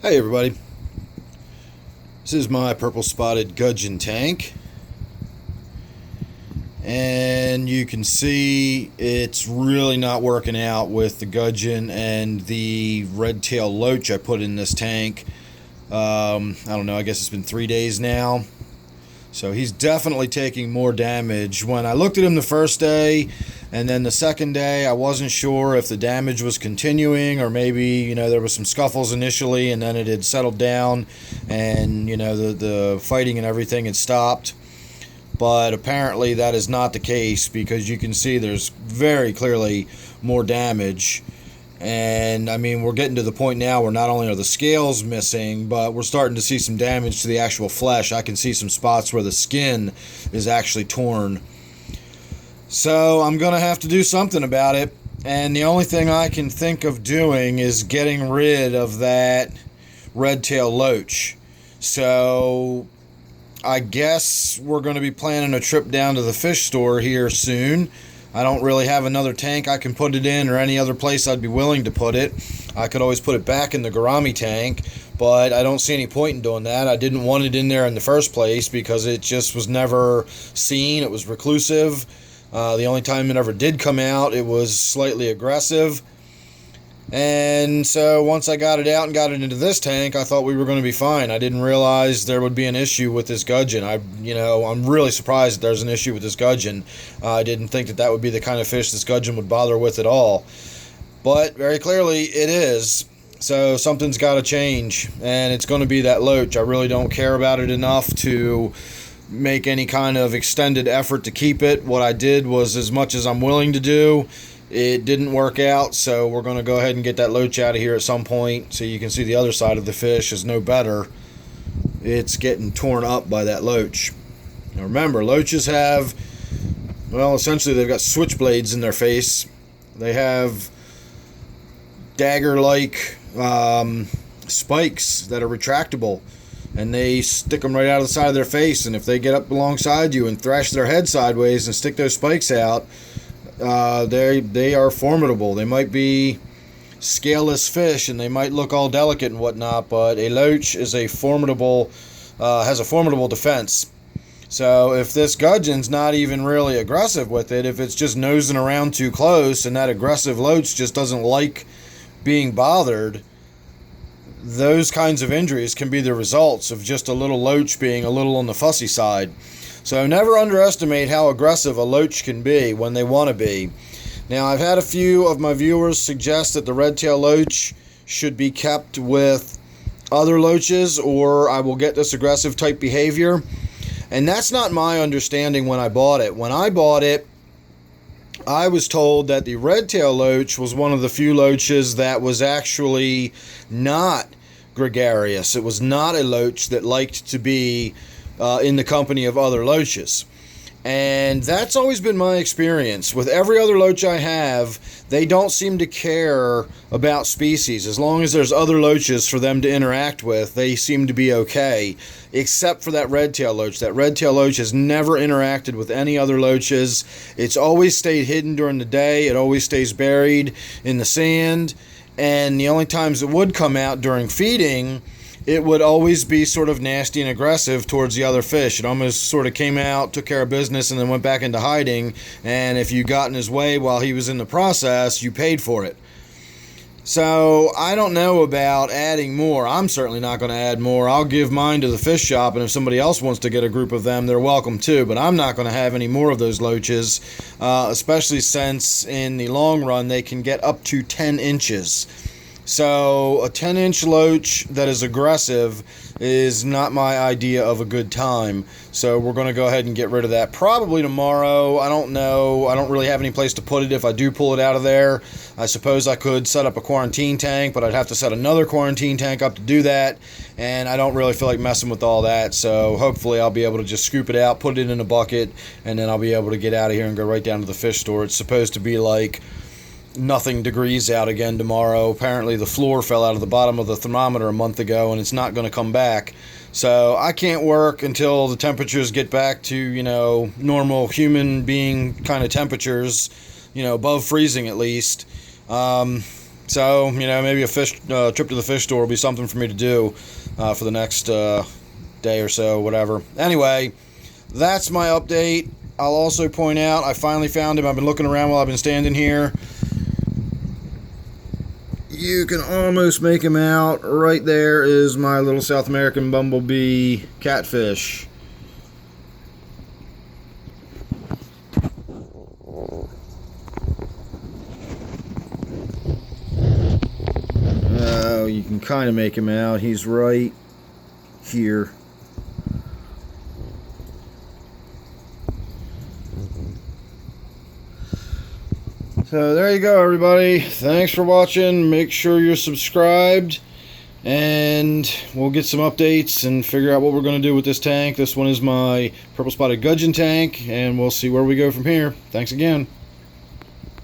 Hey everybody, this is my Purple Spotted Gudgeon Tank, and you can see it's really not working out with the Gudgeon and the Redtail Loach I put in this tank. I don't know, I guess it's been 3 days now. So he's definitely taking more damage. When I looked at him the first day and then the second day, I wasn't sure if the damage was continuing or maybe, there was some scuffles initially and then it had settled down and, the fighting and everything had stopped. But apparently that is not the case because you can see there's very clearly more damage. And I mean, we're getting to the point now where not only are the scales missing, but we're starting to see some damage to the actual flesh. I can see some spots where the skin is actually torn. So I'm going to have to do something about it. And the only thing I can think of doing is getting rid of that Redtail Loach. So I guess we're going to be planning a trip down to the fish store here soon. I don't really have another tank I can put it in or any other place I'd be willing to put it. I could always put it back in the gourami tank, but I don't see any point in doing that. I didn't want it in there in the first place because it just was never seen. It was reclusive. The only time it ever did come out, it was slightly aggressive. And so once I got it out and got it into this tank, I thought we were going to be fine. I didn't realize there would be an issue with this gudgeon. I'm really surprised that there's an issue with this gudgeon. I didn't think that would be the kind of fish this gudgeon would bother with at all. But very clearly it is. So something's got to change, and it's going to be that loach. I really don't care about it enough to make any kind of extended effort to keep it. What I did was as much as I'm willing to do. It didn't work out, so we're going to go ahead and get that loach out of here at some point so you can see the other side of the fish is no better. It's getting torn up by that loach. Now remember, loaches have, essentially they've got switchblades in their face. They have dagger-like spikes that are retractable, and they stick them right out of the side of their face, and if they get up alongside you and thrash their head sideways and stick those spikes out, they are formidable. They might be scaleless fish and they might look all delicate and whatnot, but a loach is has a formidable defense. So if this gudgeon's not even really aggressive with it, if it's just nosing around too close and that aggressive loach just doesn't like being bothered, those kinds of injuries can be the results of just a little loach being a little on the fussy side. So never underestimate how aggressive a loach can be when they want to be. Now, I've had a few of my viewers suggest that the Redtail Loach should be kept with other loaches, or I will get this aggressive type behavior. And that's not my understanding when I bought it. When I bought it, I was told that the Redtail Loach was one of the few loaches that was actually not gregarious. It was not a loach that liked to be in the company of other loaches. And that's always been my experience. With every other loach I have, they don't seem to care about species. As long as there's other loaches for them to interact with, they seem to be okay. Except for that Redtail Loach. That Redtail Loach has never interacted with any other loaches. It's always stayed hidden during the day. It always stays buried in the sand. And the only times it would come out during feeding, it would always be sort of nasty and aggressive towards the other fish. It almost sort of came out, took care of business, and then went back into hiding. And if you got in his way while he was in the process, you paid for it. So I don't know about adding more. I'm certainly not going to add more. I'll give mine to the fish shop, and if somebody else wants to get a group of them, they're welcome too. But I'm not going to have any more of those loaches, especially since in the long run they can get up to 10 inches. So a 10-inch loach that is aggressive is not my idea of a good time. So we're going to go ahead and get rid of that probably tomorrow. I don't know. I don't really have any place to put it if I do pull it out of there. I suppose I could set up a quarantine tank, but I'd have to set another quarantine tank up to do that. And I don't really feel like messing with all that. So hopefully I'll be able to just scoop it out, put it in a bucket, and then I'll be able to get out of here and go right down to the fish store. It's supposed to be like nothing degrees out again tomorrow. Apparently the floor fell out of the bottom of the thermometer a month ago and it's not going to come back. So I can't work until the temperatures get back to, normal human being kind of temperatures, above freezing at least. So, you know, maybe a fish trip to the fish store will be something for me to do for the next day or so, whatever. Anyway, that's my update. I'll also point out I finally found him. I've been looking around while I've been standing here. You can almost make him out. Right there is my little South American bumblebee catfish. You can kind of make him out. He's right here. So there you go, everybody. Thanks for watching. Make sure you're subscribed, and we'll get some updates and figure out what we're going to do with this tank. This one is my Purple Spotted Gudgeon Tank, and we'll see where we go from here. Thanks again.